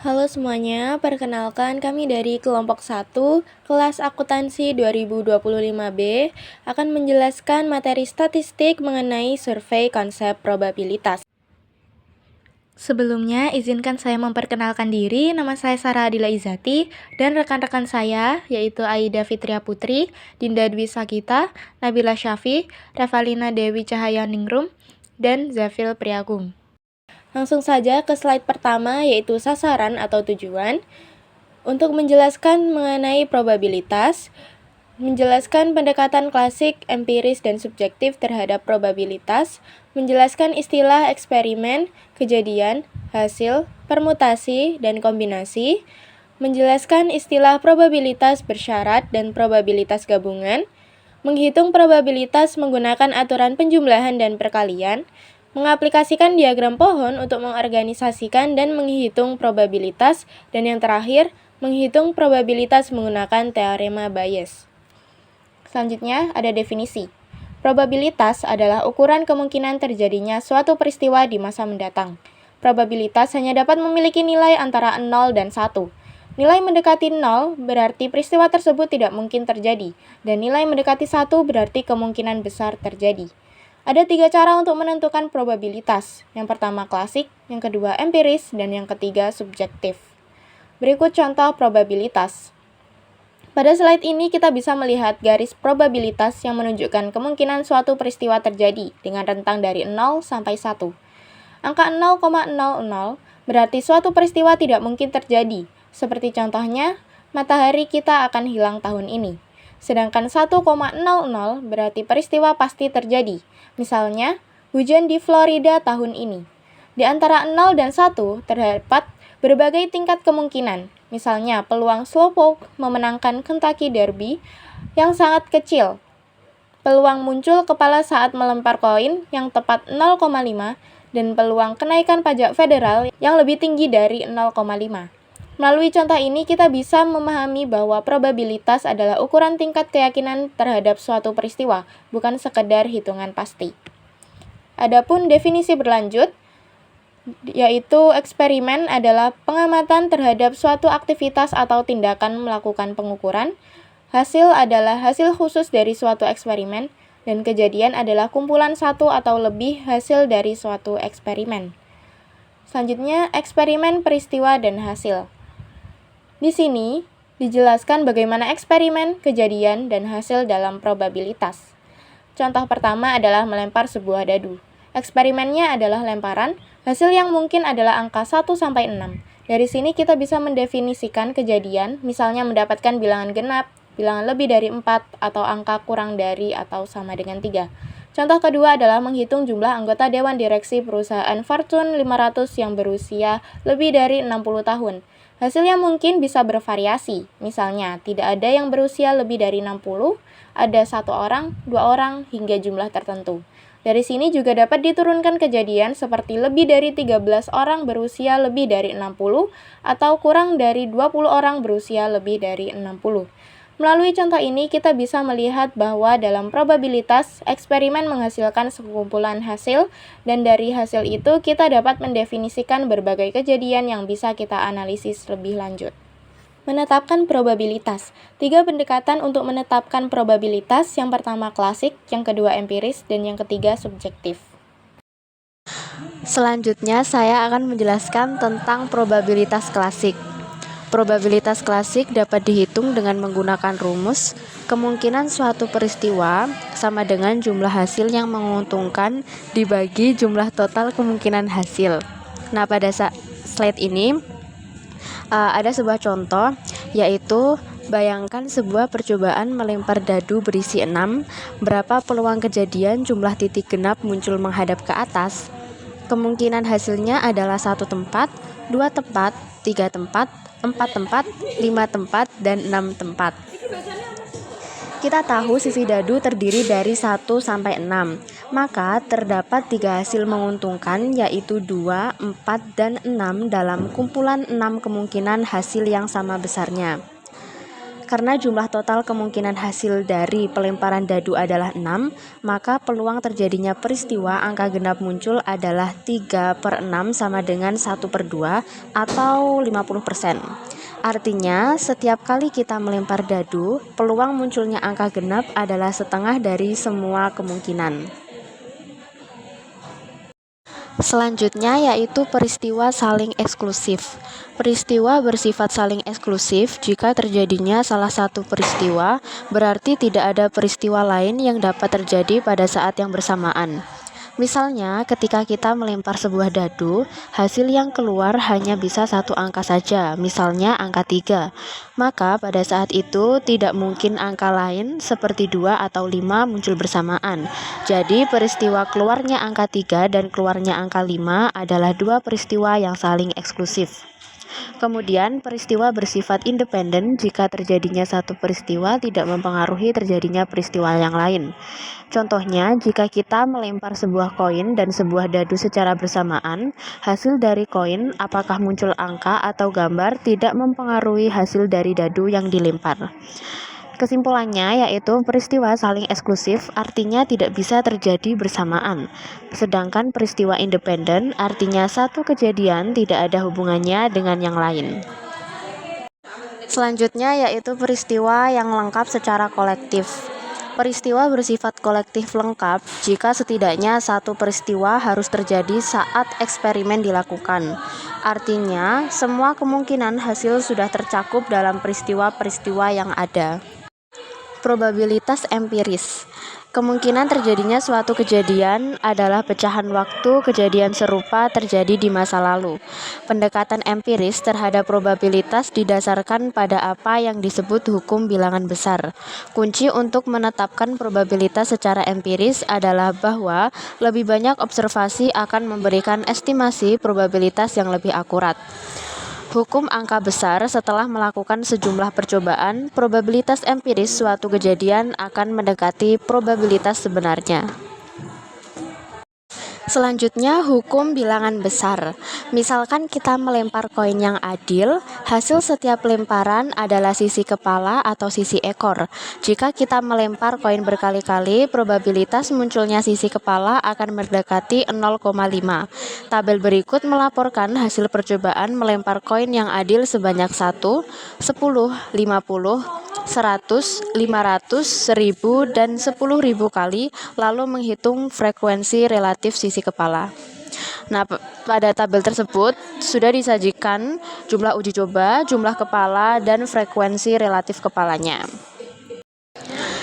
Halo semuanya, perkenalkan kami dari kelompok 1, kelas akuntansi 2025B, akan menjelaskan materi statistik mengenai survei konsep probabilitas. Sebelumnya, izinkan saya memperkenalkan diri. Nama saya Sarah Adila Izati, dan rekan-rekan saya, yaitu Aida Fitria Putri, Dinda Dwi Sagita, Nabila Syafi, Revalina Dewi Cahayaningrum, dan Zafil Priagung. Langsung saja ke slide pertama, yaitu sasaran atau tujuan. Untuk menjelaskan mengenai probabilitas, menjelaskan pendekatan klasik, empiris, dan subjektif terhadap probabilitas, menjelaskan istilah eksperimen, kejadian, hasil, permutasi, dan kombinasi, menjelaskan istilah probabilitas bersyarat dan probabilitas gabungan, menghitung probabilitas menggunakan aturan penjumlahan dan perkalian, mengaplikasikan diagram pohon untuk mengorganisasikan dan menghitung probabilitas, dan yang terakhir, menghitung probabilitas menggunakan teorema Bayes. Selanjutnya, ada definisi. Probabilitas adalah ukuran kemungkinan terjadinya suatu peristiwa di masa mendatang. Probabilitas hanya dapat memiliki nilai antara 0 dan 1. Nilai mendekati 0 berarti peristiwa tersebut tidak mungkin terjadi, dan nilai mendekati 1 berarti kemungkinan besar terjadi. Ada 3 cara untuk menentukan probabilitas. Yang pertama klasik, yang kedua empiris, dan yang ketiga subjektif. Berikut contoh probabilitas. Pada slide ini kita bisa melihat garis probabilitas yang menunjukkan kemungkinan suatu peristiwa terjadi dengan rentang dari 0 sampai 1. Angka 0,00 berarti suatu peristiwa tidak mungkin terjadi, seperti contohnya, matahari kita akan hilang tahun ini. Sedangkan 1,00 berarti peristiwa pasti terjadi. Misalnya, hujan di Florida tahun ini. Di antara 0 dan 1 terdapat berbagai tingkat kemungkinan. Misalnya, peluang Slowpoke memenangkan Kentucky Derby yang sangat kecil. Peluang muncul kepala saat melempar koin yang tepat 0,5 dan peluang kenaikan pajak federal yang lebih tinggi dari 0,5. Melalui contoh ini, kita bisa memahami bahwa probabilitas adalah ukuran tingkat keyakinan terhadap suatu peristiwa, bukan sekedar hitungan pasti. Adapun definisi berlanjut, yaitu eksperimen adalah pengamatan terhadap suatu aktivitas atau tindakan melakukan pengukuran. Hasil adalah hasil khusus dari suatu eksperimen, dan kejadian adalah kumpulan satu atau lebih hasil dari suatu eksperimen. Selanjutnya, eksperimen, peristiwa, dan hasil. Di sini dijelaskan bagaimana eksperimen, kejadian, dan hasil dalam probabilitas. Contoh pertama adalah melempar sebuah dadu. Eksperimennya adalah lemparan, hasil yang mungkin adalah angka 1-6. Dari sini kita bisa mendefinisikan kejadian, misalnya mendapatkan bilangan genap, bilangan lebih dari 4, atau angka kurang dari atau sama dengan 3. Contoh kedua adalah menghitung jumlah anggota Dewan Direksi perusahaan Fortune 500 yang berusia lebih dari 60 tahun. Hasil yang mungkin bisa bervariasi, misalnya tidak ada yang berusia lebih dari 60, ada 1 orang, 2 orang, hingga jumlah tertentu. Dari sini juga dapat diturunkan kejadian seperti lebih dari 13 orang berusia lebih dari 60, atau kurang dari 20 orang berusia lebih dari 60. Melalui contoh ini, kita bisa melihat bahwa dalam probabilitas, eksperimen menghasilkan sekumpulan hasil, dan dari hasil itu kita dapat mendefinisikan berbagai kejadian yang bisa kita analisis lebih lanjut. Menetapkan probabilitas. 3 pendekatan untuk menetapkan probabilitas, yang pertama klasik, yang kedua empiris, dan yang ketiga subjektif. Selanjutnya, saya akan menjelaskan tentang probabilitas klasik. Probabilitas klasik dapat dihitung dengan menggunakan rumus kemungkinan suatu peristiwa sama dengan jumlah hasil yang menguntungkan dibagi jumlah total kemungkinan hasil. Nah, pada slide ini ada sebuah contoh, yaitu bayangkan sebuah percobaan melempar dadu berisi 6. Berapa peluang kejadian jumlah titik genap muncul menghadap ke atas? Kemungkinan hasilnya adalah 1 tempat, 2 tempat, 3 tempat, 4 tempat, 5 tempat, dan 6 tempat. Kita tahu sisi dadu terdiri dari 1 sampai 6, maka terdapat 3 hasil menguntungkan, yaitu 2, 4, dan 6 dalam kumpulan 6 kemungkinan hasil yang sama besarnya. Karena jumlah total kemungkinan hasil dari pelemparan dadu adalah 6, maka peluang terjadinya peristiwa angka genap muncul adalah 3/6 sama dengan 1/2 atau 50%. Artinya, setiap kali kita melempar dadu, peluang munculnya angka genap adalah setengah dari semua kemungkinan. Selanjutnya yaitu peristiwa saling eksklusif. Peristiwa bersifat saling eksklusif jika terjadinya salah satu peristiwa, berarti tidak ada peristiwa lain yang dapat terjadi pada saat yang bersamaan. Misalnya, ketika kita melempar sebuah dadu, hasil yang keluar hanya bisa satu angka saja, misalnya angka 3. Maka pada saat itu tidak mungkin angka lain seperti 2 atau 5 muncul bersamaan. Jadi peristiwa keluarnya angka 3 dan keluarnya angka 5 adalah dua peristiwa yang saling eksklusif. Kemudian, peristiwa bersifat independen jika terjadinya satu peristiwa tidak mempengaruhi terjadinya peristiwa yang lain. Contohnya, jika kita melempar sebuah koin dan sebuah dadu secara bersamaan, hasil dari koin, apakah muncul angka atau gambar, tidak mempengaruhi hasil dari dadu yang dilempar. Kesimpulannya yaitu peristiwa saling eksklusif artinya tidak bisa terjadi bersamaan. Sedangkan peristiwa independen artinya satu kejadian tidak ada hubungannya dengan yang lain. Selanjutnya yaitu peristiwa yang lengkap secara kolektif. Peristiwa bersifat kolektif lengkap jika setidaknya satu peristiwa harus terjadi saat eksperimen dilakukan. Artinya, semua kemungkinan hasil sudah tercakup dalam peristiwa-peristiwa yang ada. Probabilitas empiris. Kemungkinan terjadinya suatu kejadian adalah pecahan waktu kejadian serupa terjadi di masa lalu. Pendekatan empiris terhadap probabilitas didasarkan pada apa yang disebut hukum bilangan besar. Kunci untuk menetapkan probabilitas secara empiris adalah bahwa lebih banyak observasi akan memberikan estimasi probabilitas yang lebih akurat. Hukum angka besar setelah melakukan sejumlah percobaan, probabilitas empiris suatu kejadian akan mendekati probabilitas sebenarnya. Selanjutnya, hukum bilangan besar. Misalkan kita melempar koin yang adil, hasil setiap lemparan adalah sisi kepala atau sisi ekor. Jika kita melempar koin berkali-kali, probabilitas munculnya sisi kepala akan mendekati 0,5. Tabel berikut melaporkan hasil percobaan melempar koin yang adil sebanyak 1, 10, 50, 100, 500, 1000, dan 10.000 kali, lalu menghitung frekuensi relatif sisi kepala. Nah, pada tabel tersebut sudah disajikan jumlah uji coba, jumlah kepala, dan frekuensi relatif kepalanya.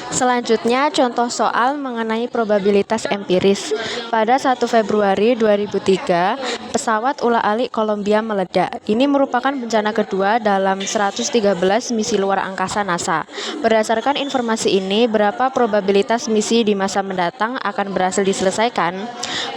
Selanjutnya, contoh soal mengenai probabilitas empiris. Pada 1 Februari 2003, pesawat ula-alik Columbia meledak. Ini merupakan bencana kedua dalam 113 misi luar angkasa NASA. Berdasarkan informasi ini, berapa probabilitas misi di masa mendatang akan berhasil diselesaikan?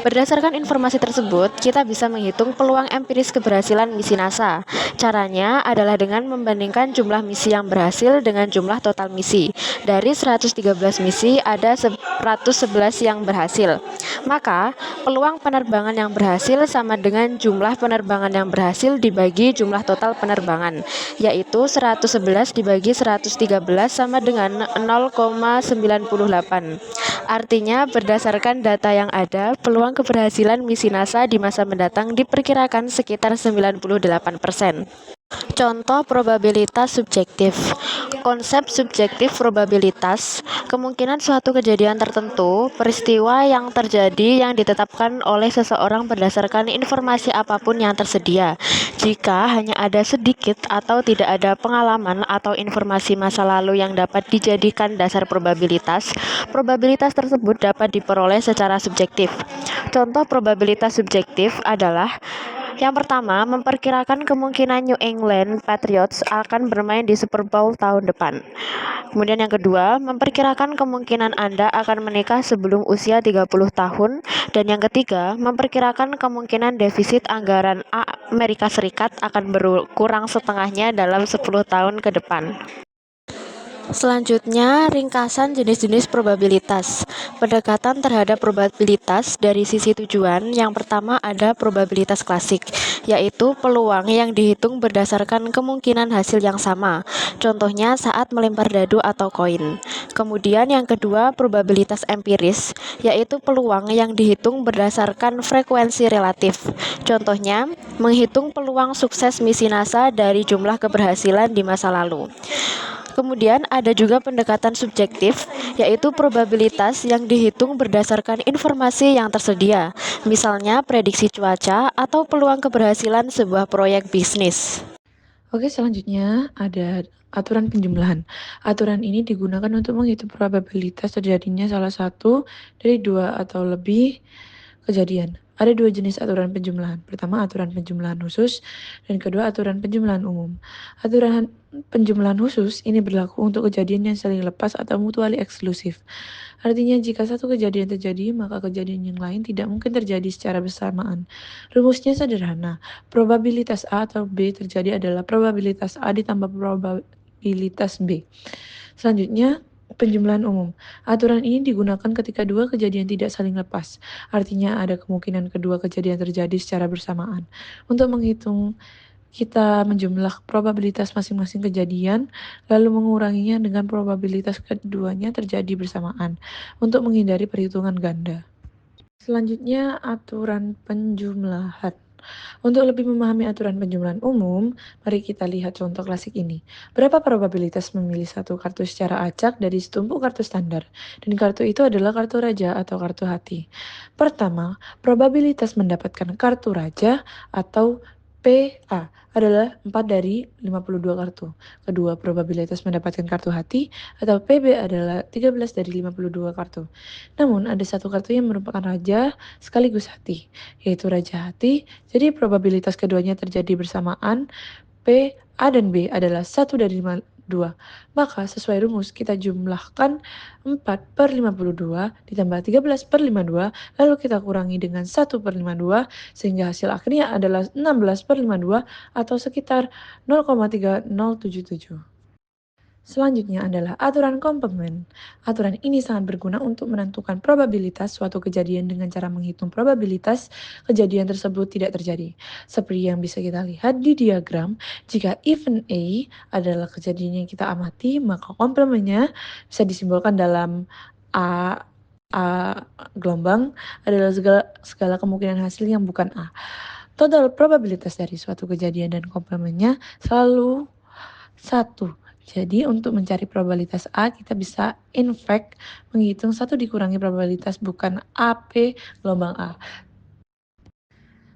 Berdasarkan informasi tersebut, kita bisa menghitung peluang empiris keberhasilan misi NASA. Caranya adalah dengan membandingkan jumlah misi yang berhasil dengan jumlah total misi. Dari 113 misi, ada 111 yang berhasil. Maka, peluang penerbangan yang berhasil sama dengan jumlah penerbangan yang berhasil dibagi jumlah total penerbangan, yaitu 111 dibagi 113 sama dengan 0,98. Artinya, berdasarkan data yang ada, peluang keberhasilan misi NASA di masa mendatang diperkirakan sekitar 98%. Contoh probabilitas subjektif. Konsep subjektif probabilitas, kemungkinan suatu kejadian tertentu, peristiwa yang terjadi yang ditetapkan oleh seseorang berdasarkan informasi apapun yang tersedia. Jika hanya ada sedikit atau tidak ada pengalaman atau informasi masa lalu yang dapat dijadikan dasar probabilitas, probabilitas tersebut dapat diperoleh secara subjektif. Contoh probabilitas subjektif adalah yang pertama, memperkirakan kemungkinan New England Patriots akan bermain di Super Bowl tahun depan. Kemudian yang kedua, memperkirakan kemungkinan Anda akan menikah sebelum usia 30 tahun. Dan yang ketiga, memperkirakan kemungkinan defisit anggaran Amerika Serikat akan berkurang setengahnya dalam 10 tahun ke depan. Selanjutnya, ringkasan jenis-jenis probabilitas. Pendekatan terhadap probabilitas dari sisi tujuan. Yang pertama ada probabilitas klasik. yaitu peluang yang dihitung berdasarkan kemungkinan hasil yang sama. Contohnya saat melempar dadu atau koin. Kemudian yang kedua, probabilitas empiris, yaitu peluang yang dihitung berdasarkan frekuensi relatif. Contohnya, menghitung peluang sukses misi NASA dari jumlah keberhasilan di masa lalu. Kemudian ada juga pendekatan subjektif, yaitu probabilitas yang dihitung berdasarkan informasi yang tersedia, misalnya prediksi cuaca atau peluang keberhasilan sebuah proyek bisnis. Oke, selanjutnya ada aturan penjumlahan. Aturan ini digunakan untuk menghitung probabilitas terjadinya salah satu dari dua atau lebih kejadian. Ada dua jenis aturan penjumlahan. Pertama, aturan penjumlahan khusus, dan kedua, aturan penjumlahan umum. Aturan penjumlahan khusus ini berlaku untuk kejadian yang saling lepas atau mutually eksklusif. Artinya, jika satu kejadian terjadi, maka kejadian yang lain tidak mungkin terjadi secara bersamaan. Rumusnya sederhana. Probabilitas A atau B terjadi adalah probabilitas A ditambah probabilitas B. Selanjutnya, penjumlahan umum. Aturan ini digunakan ketika dua kejadian tidak saling lepas. Artinya ada kemungkinan kedua kejadian terjadi secara bersamaan. Untuk menghitung, kita menjumlah probabilitas masing-masing kejadian, lalu menguranginya dengan probabilitas keduanya terjadi bersamaan, untuk menghindari perhitungan ganda. Selanjutnya, aturan penjumlahan. Untuk lebih memahami aturan penjumlahan umum, mari kita lihat contoh klasik ini. Berapa probabilitas memilih satu kartu secara acak dari setumpuk kartu standar? Dan kartu itu adalah kartu raja atau kartu hati. Pertama, probabilitas mendapatkan kartu raja atau PA adalah 4 dari 52 kartu. Kedua, probabilitas mendapatkan kartu hati atau PB adalah 13 dari 52 kartu. Namun, ada satu kartu yang merupakan raja sekaligus hati, yaitu raja hati. Jadi, probabilitas keduanya terjadi bersamaan P, A, dan B adalah 1 dari 2. Maka sesuai rumus kita jumlahkan 4/52 ditambah 13/52, lalu kita kurangi dengan 1/52 sehingga hasil akhirnya adalah 16/52 atau sekitar 0,3077. Selanjutnya adalah aturan komplement. Aturan ini sangat berguna untuk menentukan probabilitas suatu kejadian dengan cara menghitung probabilitas kejadian tersebut tidak terjadi. Seperti yang bisa kita lihat di diagram, jika event A adalah kejadian yang kita amati, maka komplementnya bisa disimbolkan dalam A, A gelombang adalah segala kemungkinan hasil yang bukan A. Total probabilitas dari suatu kejadian dan komplementnya selalu 1. Jadi untuk mencari probabilitas A, kita bisa in fact menghitung 1 dikurangi probabilitas bukan AP gelombang A.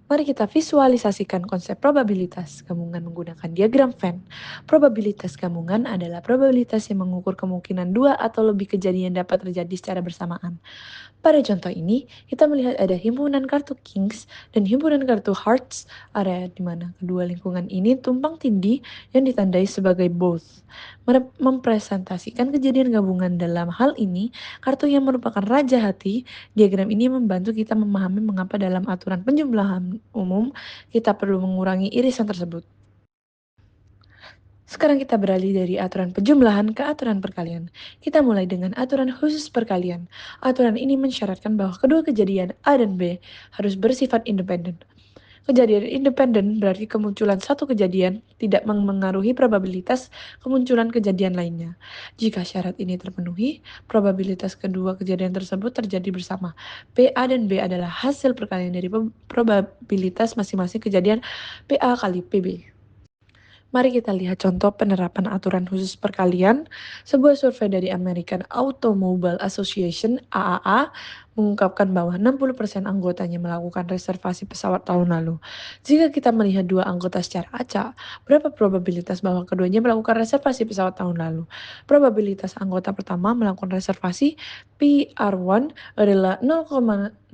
Mari kita visualisasikan konsep probabilitas gabungan menggunakan diagram Venn. Probabilitas gabungan adalah probabilitas yang mengukur kemungkinan dua atau lebih kejadian dapat terjadi secara bersamaan. Pada contoh ini, kita melihat ada himpunan kartu Kings dan himpunan kartu Hearts, area di mana kedua lingkungan ini tumpang tindih yang ditandai sebagai both. Mempresentasikan kejadian gabungan dalam hal ini, kartu yang merupakan raja hati, diagram ini membantu kita memahami mengapa dalam aturan penjumlahan umum kita perlu mengurangi irisan tersebut. Sekarang kita beralih dari aturan penjumlahan ke aturan perkalian. Kita mulai dengan aturan khusus perkalian. Aturan ini mensyaratkan bahwa kedua kejadian A dan B harus bersifat independen. Kejadian independen berarti kemunculan satu kejadian tidak mengaruhi probabilitas kemunculan kejadian lainnya. Jika syarat ini terpenuhi, probabilitas kedua kejadian tersebut terjadi bersama. PA dan B adalah hasil perkalian dari probabilitas masing-masing kejadian PA kali PB. Mari kita lihat contoh penerapan aturan khusus perkalian. Sebuah survei dari American Automobile Association AAA mengungkapkan bahwa 60% anggotanya melakukan reservasi pesawat tahun lalu. Jika kita melihat dua anggota secara acak, berapa probabilitas bahwa keduanya melakukan reservasi pesawat tahun lalu? Probabilitas anggota pertama melakukan reservasi PR1 adalah 0,60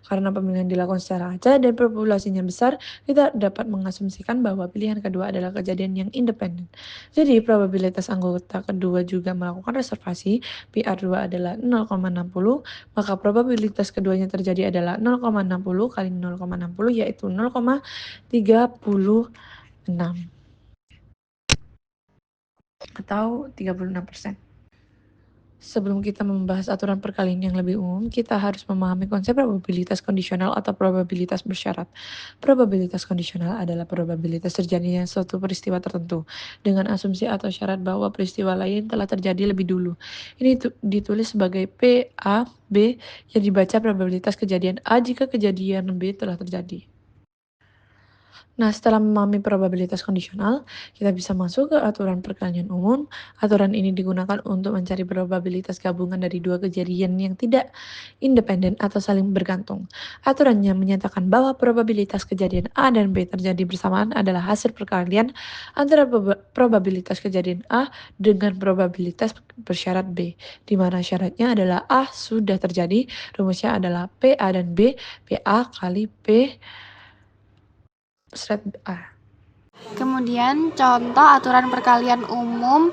karena pemilihan dilakukan secara acak dan populasinya besar, kita dapat mengasumsikan bahwa pilihan kedua adalah kejadian yang independen. Jadi, probabilitas anggota kedua juga melakukan reservasi, PR2 adalah 0,60, maka probabilitas keduanya terjadi adalah 0,60 kali 0,60 yaitu 0,36 atau 36%. Sebelum kita membahas aturan perkalian yang lebih umum, kita harus memahami konsep probabilitas kondisional atau probabilitas bersyarat. Probabilitas kondisional adalah probabilitas terjadinya suatu peristiwa tertentu dengan asumsi atau syarat bahwa peristiwa lain telah terjadi lebih dulu. Ini ditulis sebagai P, A, B yang dibaca probabilitas kejadian A jika kejadian B telah terjadi. Nah, setelah memahami probabilitas kondisional, kita bisa masuk ke aturan perkalian umum. Aturan ini digunakan untuk mencari probabilitas gabungan dari dua kejadian yang tidak independen atau saling bergantung. Aturannya menyatakan bahwa probabilitas kejadian A dan B terjadi bersamaan adalah hasil perkalian antara probabilitas kejadian A dengan probabilitas bersyarat B, di mana syaratnya adalah A sudah terjadi, rumusnya adalah P A dan B, PA kali P seret A. Kemudian contoh aturan perkalian umum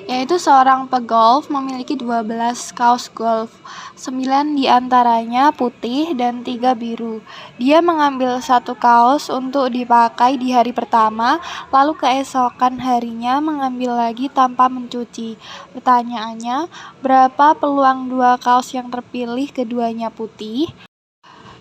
yaitu seorang pegolf memiliki 12 kaos golf. 9 diantaranya putih dan 3 biru. Dia mengambil satu kaos untuk dipakai di hari pertama, lalu keesokan harinya mengambil lagi tanpa mencuci. Pertanyaannya, berapa peluang dua kaos yang terpilih keduanya putih?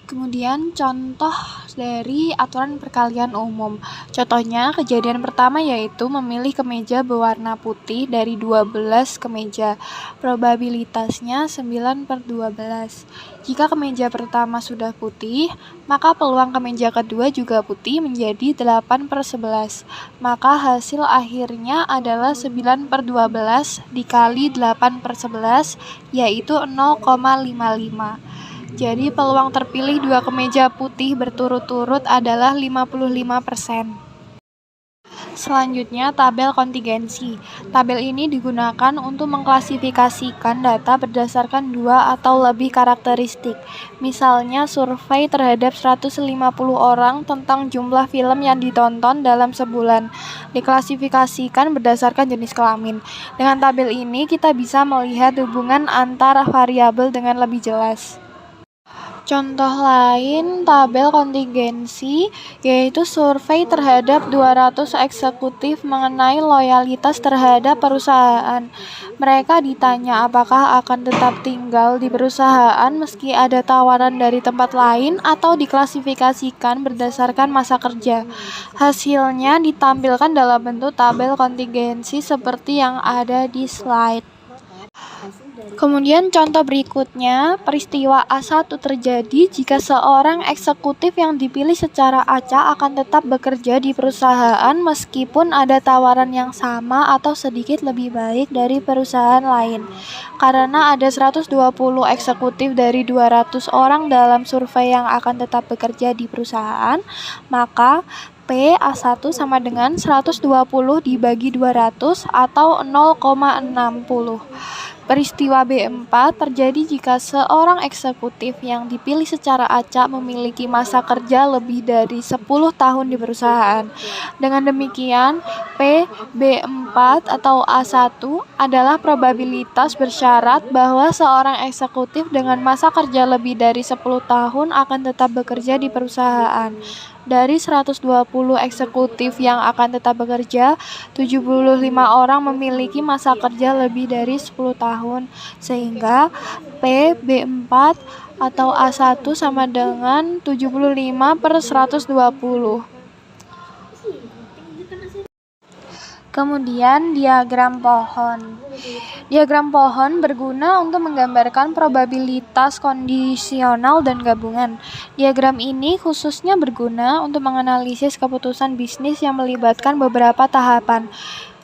Kemudian contoh dari aturan perkalian umum. Contohnya kejadian pertama yaitu memilih kemeja berwarna putih dari 12 kemeja. Probabilitasnya 9/12. Jika kemeja pertama sudah putih, maka peluang kemeja kedua juga putih menjadi 8/11. Maka hasil akhirnya adalah 9/12 dikali 8/11 yaitu 0,55. Jadi peluang terpilih dua kemeja putih berturut-turut adalah 55%. Selanjutnya, tabel kontingensi. Tabel ini digunakan untuk mengklasifikasikan data berdasarkan dua atau lebih karakteristik. Misalnya, survei terhadap 150 orang tentang jumlah film yang ditonton dalam sebulan. Diklasifikasikan berdasarkan jenis kelamin. Dengan tabel ini, kita bisa melihat hubungan antara variabel dengan lebih jelas. Contoh lain tabel kontingensi yaitu survei terhadap 200 eksekutif mengenai loyalitas terhadap perusahaan. Mereka ditanya apakah akan tetap tinggal di perusahaan meski ada tawaran dari tempat lain atau diklasifikasikan berdasarkan masa kerja. Hasilnya ditampilkan dalam bentuk tabel kontingensi seperti yang ada di slide. Kemudian contoh berikutnya, peristiwa A1 terjadi jika seorang eksekutif yang dipilih secara acak akan tetap bekerja di perusahaan meskipun ada tawaran yang sama atau sedikit lebih baik dari perusahaan lain. Karena ada 120 eksekutif dari 200 orang dalam survei yang akan tetap bekerja di perusahaan, maka P A1 sama dengan 120 dibagi 200 atau 0,60. Peristiwa B4 terjadi jika seorang eksekutif yang dipilih secara acak memiliki masa kerja lebih dari 10 tahun di perusahaan. Dengan demikian, P B4 atau A1 adalah probabilitas bersyarat bahwa seorang eksekutif dengan masa kerja lebih dari 10 tahun akan tetap bekerja di perusahaan. Dari 120 eksekutif yang akan tetap bekerja, 75 orang memiliki masa kerja lebih dari 10 tahun, sehingga PB4 atau A1 sama dengan 75/120. Kemudian diagram pohon. Diagram pohon berguna untuk menggambarkan probabilitas kondisional dan gabungan. Diagram ini khususnya berguna untuk menganalisis keputusan bisnis yang melibatkan beberapa tahapan.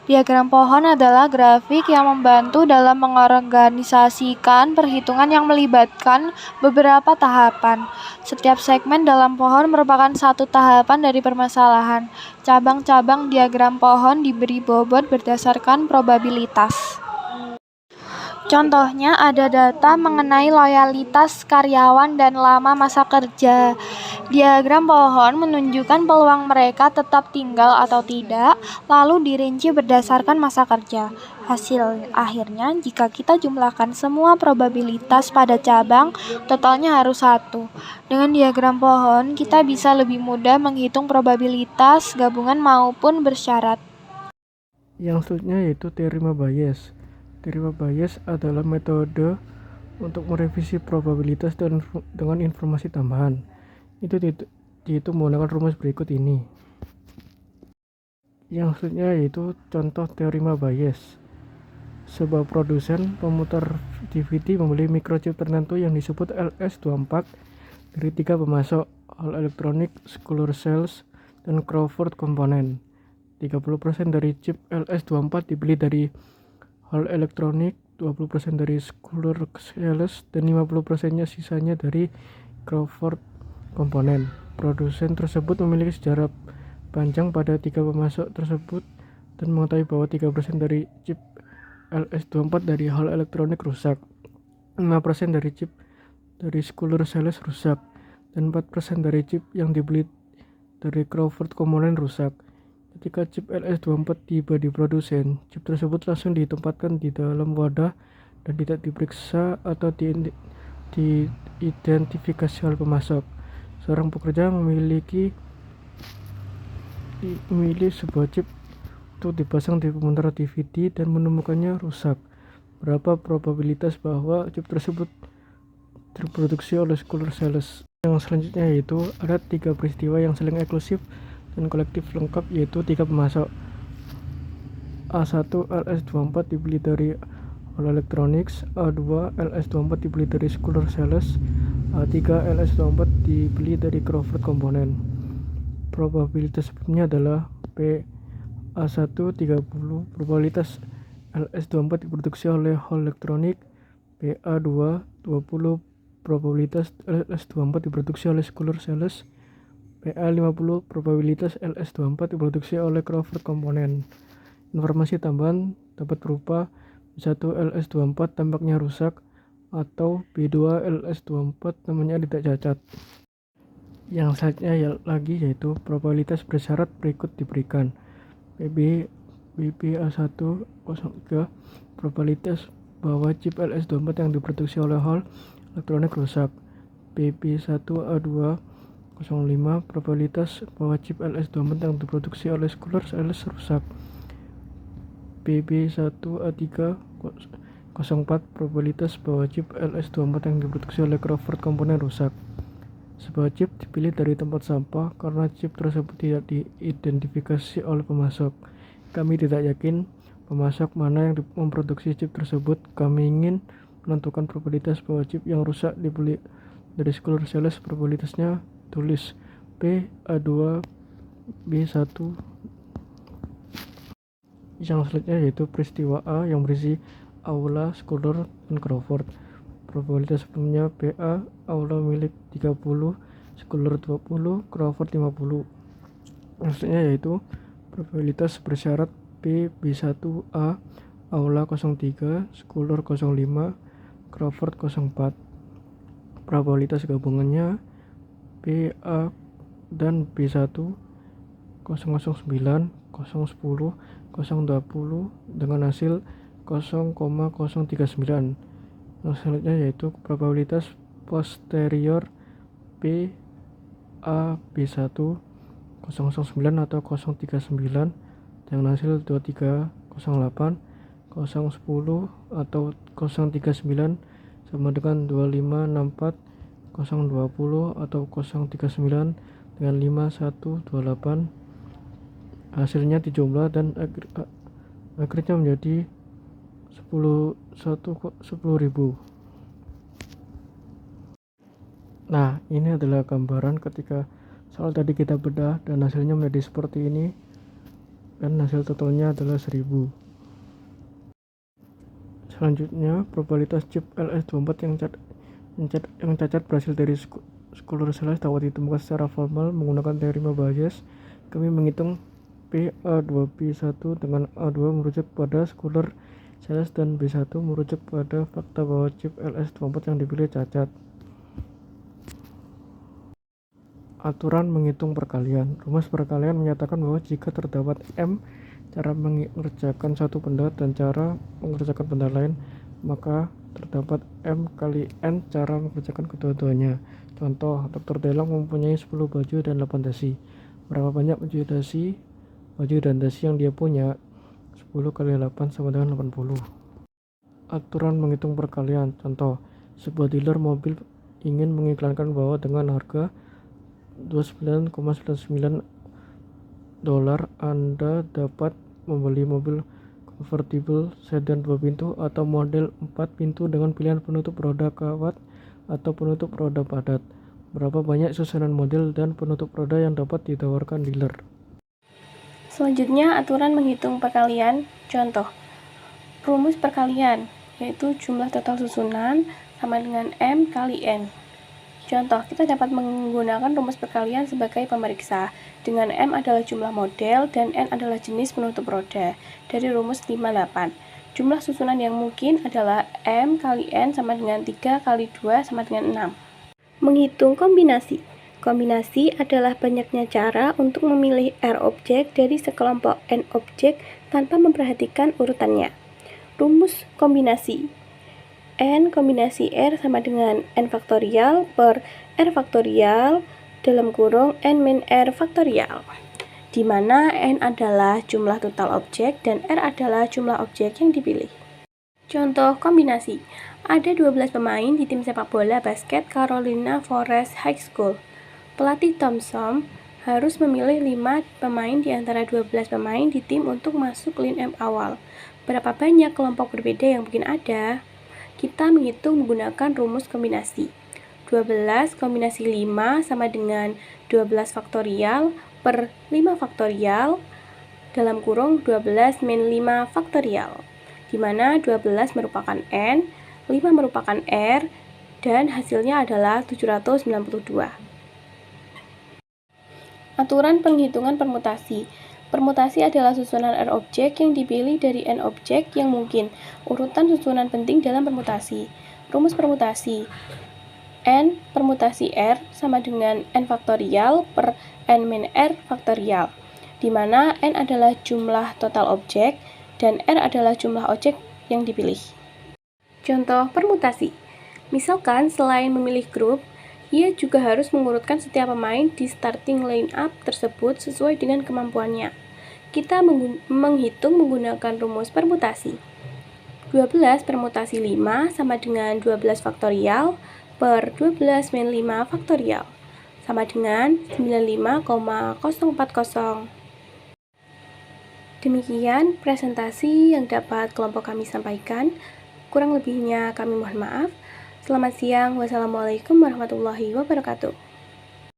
Diagram pohon adalah grafik yang membantu dalam mengorganisasikan perhitungan yang melibatkan beberapa tahapan. Setiap segmen dalam pohon merupakan satu tahapan dari permasalahan. Cabang-cabang diagram pohon diberi bobot berdasarkan probabilitas. Contohnya ada data mengenai loyalitas karyawan dan lama masa kerja. Diagram pohon menunjukkan peluang mereka tetap tinggal atau tidak, lalu dirinci berdasarkan masa kerja. Hasil akhirnya, jika kita jumlahkan semua probabilitas pada cabang, totalnya harus 1. Dengan diagram pohon, kita bisa lebih mudah menghitung probabilitas gabungan maupun bersyarat. Yang selanjutnya yaitu teorema Bayes. Deriva bias adalah metode untuk merevisi probabilitas dengan informasi tambahan. Itu dihitung menggunakan rumus berikut ini. Yang selanjutnya yaitu contoh teorema bias. Sebuah produsen pemutar DVD membeli microchip tertentu yang disebut LS24 dari 3 pemasok, Hall Electronics, Schuler Cells, dan Crawford Component. 30% dari chip LS24 dibeli dari Hall Electronics, 20% dari Schuler Cells, dan 50%-nya sisanya dari Crawford Component. Produsen tersebut memiliki sejarah panjang pada 3 pemasok tersebut dan mengetahui bahwa 3% dari chip LS24 dari Hall Electronics rusak, 5% dari chip dari Schuler Cells rusak, dan 4% dari chip yang dibeli dari Crawford Component rusak. Ketika chip LS24 tiba di produsen, chip tersebut langsung ditempatkan di dalam wadah dan tidak diperiksa atau diidentifikasi oleh pemasok. Seorang pekerja memilih sebuah chip untuk dipasang di pemutar DVD dan menemukannya rusak. Berapa probabilitas bahwa chip tersebut terproduksi oleh Schuler Cells? Yang selanjutnya yaitu ada 3 peristiwa yang saling eksklusif dan kolektif lengkap, yaitu 3 pemasok. A1 LS24 dibeli dari Hall Electronics, A2 LS24 dibeli dari Schuler Cells, A3 LS24 dibeli dari Crawford Component. Probabilitas sebelumnya adalah P A1 30, probabilitas LS24 diproduksi oleh Hall Electronics, PA2 20, probabilitas LS24 diproduksi oleh Schuler Cells, PA50, probabilitas LS24 diproduksi oleh Crawford Component. Informasi tambahan dapat berupa B1 LS24 tampaknya rusak atau B2 LS24 namanya tidak cacat. Yang selanjutnya lagi yaitu probabilitas bersyarat berikut diberikan. BBA103, probabilitas bahwa chip LS24 yang diproduksi oleh Hall Electronics rusak. BB1A205, probabilitas bahwa chip LS24 yang diproduksi oleh Schuler Cells rusak. BB1A304, probabilitas bahwa chip LS24 yang diproduksi oleh Crawford Component rusak. Sebuah chip dipilih dari tempat sampah karena chip tersebut tidak diidentifikasi oleh pemasok. Kami tidak yakin pemasok mana yang memproduksi chip tersebut. Kami ingin menentukan probabilitas bahwa chip yang rusak dibeli dari Schuler Cells. Probabilitasnya tulis P A2 B1. Yang selanjutnya yaitu peristiwa A yang berisi aula, Schuler, dan Crawford. Probabilitas sebelumnya PA, aula milik 30, Schuler 20, Crawford 50. Maksudnya yaitu probabilitas bersyarat B1A, aula 03, Schuler 05, Crawford 04. Probabilitas gabungannya PA dan B1 009, 010, 020 dengan hasil 0,039. Yang selanjutnya yaitu probabilitas posterior P A B1 009 atau 039 dengan hasil 2308, 010 atau 039 sama dengan 2564, 020 atau 039 dengan 5128. Hasilnya dijumlah dan akhirnya menjadi 10.000. Nah, ini adalah gambaran ketika soal tadi kita bedah dan hasilnya menjadi seperti ini, dan hasil totalnya adalah 1000. Selanjutnya, probabilitas chip LS24 yang cacat berhasil dari Schuler Cells dapat ditemukan secara formal menggunakan teorema bias. Kami menghitung PA2B1 dengan A2 merujuk pada Schuler Cells dan B1 merujuk pada fakta bahwa chip LS24 yang dipilih cacat. Aturan menghitung perkalian. Rumus perkalian menyatakan bahwa jika terdapat M cara mengerjakan satu benda dan cara mengerjakan benda lain, maka terdapat M kali N cara mengerjakan kedua-duanya. Contoh, Dr. Delong mempunyai 10 baju dan 8 dasi. Berapa banyak baju dan dasi yang dia punya? 10 kali 8 sama dengan 80. aturan menghitung perkalian. Contoh, sebuah dealer mobil ingin mengiklankan bahwa dengan harga $29,99 Anda dapat membeli mobil convertible sedan 2 pintu atau model 4 pintu dengan pilihan penutup roda kawat atau penutup roda padat. Berapa banyak susunan model dan penutup roda yang dapat ditawarkan dealer? Selanjutnya, aturan menghitung perkalian. Contoh, rumus perkalian, yaitu jumlah total susunan sama dengan M kali N. Contoh, kita dapat menggunakan rumus perkalian sebagai pemeriksa, dengan M adalah jumlah model dan N adalah jenis penutup roda, dari rumus 58. Jumlah susunan yang mungkin adalah M kali N sama dengan 3 kali 2 sama dengan 6. Menghitung kombinasi. Kombinasi adalah banyaknya cara untuk memilih R objek dari sekelompok N objek tanpa memperhatikan urutannya. Rumus kombinasi. N kombinasi R sama dengan N faktorial per R faktorial dalam kurung N min R faktorial, di mana N adalah jumlah total objek dan R adalah jumlah objek yang dipilih. Contoh kombinasi. Ada 12 pemain di tim sepak bola basket Carolina Forest High School. Pelatih Thompson harus memilih 5 pemain di antara 12 pemain di tim untuk masuk line-up awal. Berapa banyak kelompok berbeda yang mungkin ada? Kita menghitung menggunakan rumus kombinasi. 12 kombinasi 5 sama dengan 12 faktorial per 5 faktorial dalam kurung 12 min 5 faktorial, di mana 12 merupakan N, 5 merupakan R, dan hasilnya adalah 792. Aturan penghitungan permutasi. Permutasi adalah susunan R objek yang dipilih dari N objek yang mungkin. Urutan susunan penting dalam permutasi. Rumus permutasi. N permutasi R sama dengan N faktorial per N min R faktorial, di mana N adalah jumlah total objek dan R adalah jumlah objek yang dipilih. Contoh permutasi. Misalkan selain memilih grup, ia juga harus mengurutkan setiap pemain di starting line-up tersebut sesuai dengan kemampuannya. Kita menghitung menggunakan rumus permutasi. 12 permutasi 5 sama dengan 12 faktorial per 12 min 5 faktorial, sama dengan 95,040. Demikian presentasi yang dapat kelompok kami sampaikan. Kurang lebihnya kami mohon maaf. Selamat siang. Wassalamualaikum warahmatullahi wabarakatuh.